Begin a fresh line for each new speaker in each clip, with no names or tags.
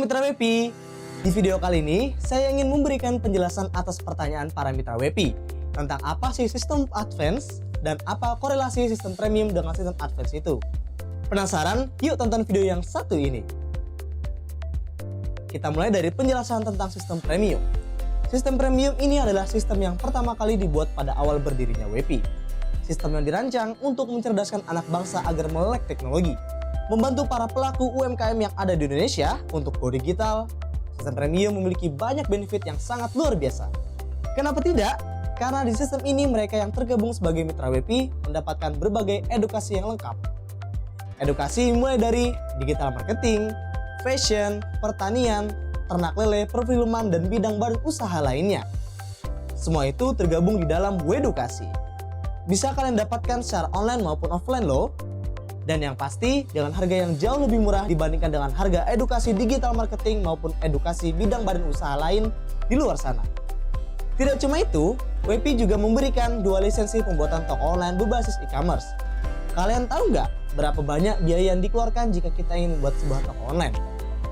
Mitra WP, di video kali ini saya ingin memberikan penjelasan atas pertanyaan para mitra WP tentang apa sih sistem advance dan apa korelasi sistem premium dengan sistem advance itu. Penasaran? Yuk tonton video yang satu ini. Kita mulai dari penjelasan tentang sistem premium. Sistem premium ini adalah sistem yang pertama kali dibuat pada awal berdirinya WP. Sistem yang dirancang untuk mencerdaskan anak bangsa agar melek teknologi, membantu para pelaku UMKM yang ada di Indonesia untuk go digital. Sistem premium memiliki banyak benefit yang sangat luar biasa. Kenapa tidak? Karena di sistem ini mereka yang tergabung sebagai mitra WP mendapatkan berbagai edukasi yang lengkap. Edukasi mulai dari digital marketing, fashion, pertanian, ternak lele, perfilman, dan bidang badan usaha lainnya. Semua itu tergabung di dalam Wedukasi. Bisa kalian dapatkan secara online maupun offline loh. Dan yang pasti dengan harga yang jauh lebih murah dibandingkan dengan harga edukasi digital marketing maupun edukasi bidang badan usaha lain di luar sana. Tidak cuma itu, WP juga memberikan 2 lisensi pembuatan toko online berbasis e-commerce. Kalian tahu nggak berapa banyak biaya yang dikeluarkan jika kita ingin membuat sebuah toko online?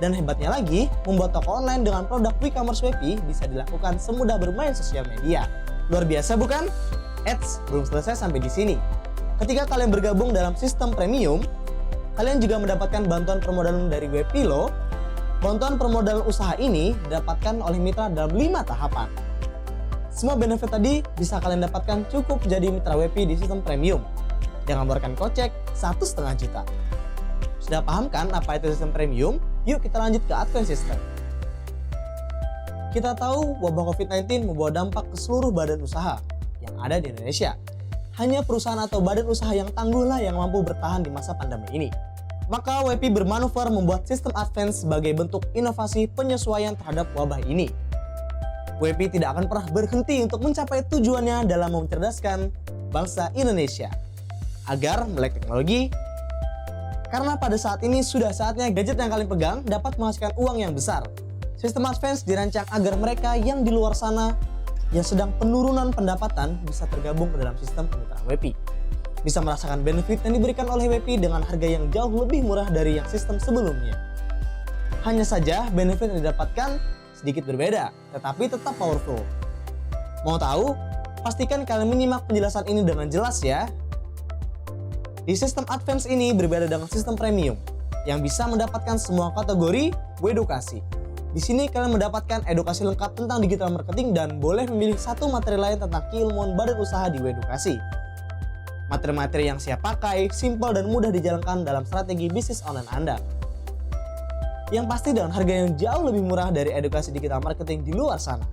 Dan hebatnya lagi, membuat toko online dengan produk e-commerce WP bisa dilakukan semudah bermain sosial media. Luar biasa bukan? Eits, belum selesai sampai di sini. Ketika kalian bergabung dalam sistem premium, kalian juga mendapatkan bantuan permodalan dari WP loh. Bantuan permodalan usaha ini didapatkan oleh mitra dalam 5 tahapan. Semua benefit tadi bisa kalian dapatkan cukup jadi mitra WP di sistem premium. Jangan mengeluarkan kocek 1,5 juta. Sudah paham kan apa itu sistem premium? Yuk kita lanjut ke advance system. Kita tahu wabah COVID-19 membawa dampak ke seluruh badan usaha yang ada di Indonesia. Hanya perusahaan atau badan usaha yang tangguhlah yang mampu bertahan di masa pandemi ini. Maka WP bermanuver membuat sistem advance sebagai bentuk inovasi penyesuaian terhadap wabah ini. WP tidak akan pernah berhenti untuk mencapai tujuannya dalam mencerdaskan bangsa Indonesia agar melek teknologi. Karena pada saat ini sudah saatnya gadget yang kalian pegang dapat menghasilkan uang yang besar. Sistem advance dirancang agar mereka yang di luar sana yang sedang penurunan pendapatan bisa tergabung ke dalam sistem kemitraan WP. Bisa merasakan benefit yang diberikan oleh WP dengan harga yang jauh lebih murah dari yang sistem sebelumnya. Hanya saja benefit yang didapatkan sedikit berbeda, tetapi tetap powerful. Mau tahu? Pastikan kalian menyimak penjelasan ini dengan jelas ya. Di sistem advance ini berbeda dengan sistem premium, yang bisa mendapatkan semua kategori Wedukasi. Di sini kalian mendapatkan edukasi lengkap tentang digital marketing dan boleh memilih satu materi lain tentang keilmuan badan usaha di Wedukasi. Materi-materi yang siap pakai, simpel dan mudah dijalankan dalam strategi bisnis online Anda. Yang pasti dengan harga yang jauh lebih murah dari edukasi digital marketing di luar sana.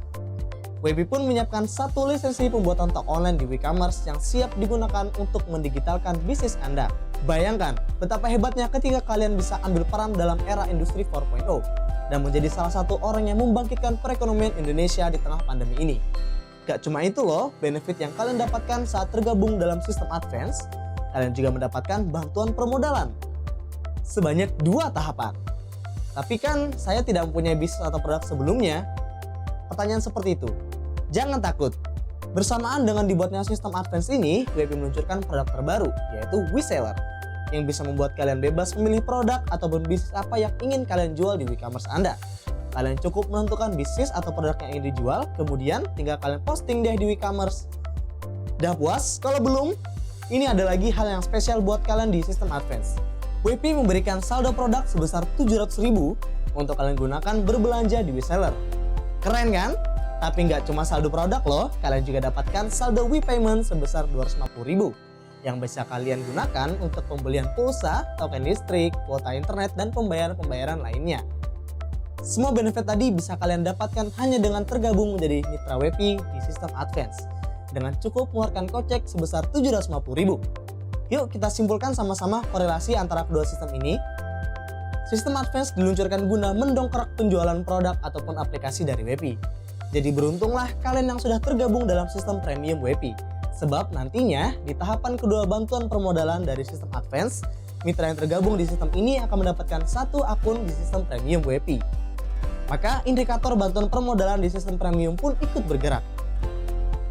WP pun menyiapkan 1 lisensi pembuatan toko online di e-commerce yang siap digunakan untuk mendigitalkan bisnis Anda. Bayangkan betapa hebatnya ketika kalian bisa ambil peran dalam era industri 4.0 dan menjadi salah satu orang yang membangkitkan perekonomian Indonesia di tengah pandemi ini. Gak cuma itu loh, benefit yang kalian dapatkan saat tergabung dalam sistem advance, kalian juga mendapatkan bantuan permodalan sebanyak 2 tahapan. Tapi kan saya tidak mempunyai bisnis atau produk sebelumnya. Pertanyaan seperti itu. Jangan takut. Bersamaan dengan dibuatnya sistem advance ini, WP meluncurkan produk terbaru, yaitu WeSeller, yang bisa membuat kalian bebas memilih produk ataupun bisnis apa yang ingin kalian jual di e-commerce Anda. Kalian cukup menentukan bisnis atau produk yang ingin dijual, kemudian tinggal kalian posting deh di e-commerce. Udah puas? Kalau belum, ini ada lagi hal yang spesial buat kalian di sistem advance. WP memberikan saldo produk sebesar 700.000 untuk kalian gunakan berbelanja di WeSeller. Keren kan? Tapi nggak cuma saldo produk loh, kalian juga dapatkan saldo WePayment sebesar 250.000 yang bisa kalian gunakan untuk pembelian pulsa, token listrik, kuota internet, dan pembayaran-pembayaran lainnya. Semua benefit tadi bisa kalian dapatkan hanya dengan tergabung menjadi mitra WP di sistem advance dengan cukup mengeluarkan kocek sebesar 750.000. Yuk kita simpulkan sama-sama korelasi antara kedua sistem ini. Sistem advance diluncurkan guna mendongkrak penjualan produk ataupun aplikasi dari WP. Jadi beruntunglah kalian yang sudah tergabung dalam sistem premium WP. Sebab nantinya di tahapan kedua bantuan permodalan dari sistem advance, mitra yang tergabung di sistem ini akan mendapatkan 1 akun di sistem premium WP. Maka indikator bantuan permodalan di sistem premium pun ikut bergerak.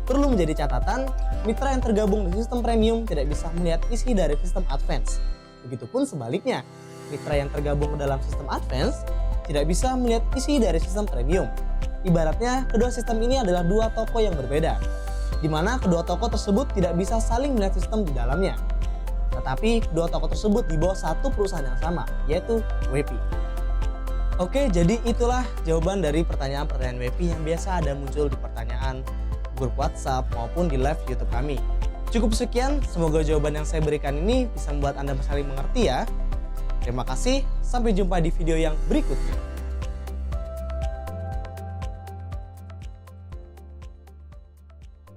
Perlu menjadi catatan, mitra yang tergabung di sistem premium tidak bisa melihat isi dari sistem advance. Begitupun sebaliknya, mitra yang tergabung dalam sistem advance tidak bisa melihat isi dari sistem premium. Ibaratnya, kedua sistem ini adalah dua toko yang berbeda, di mana kedua toko tersebut tidak bisa saling melihat sistem di dalamnya. Tetapi kedua toko tersebut di bawah satu perusahaan yang sama, yaitu WEPI. Oke, jadi itulah jawaban dari pertanyaan-pertanyaan WEPI yang biasa ada muncul di pertanyaan grup WhatsApp maupun di live YouTube kami. Cukup sekian, semoga jawaban yang saya berikan ini bisa membuat Anda saling mengerti ya. Terima kasih, sampai jumpa di video yang berikutnya.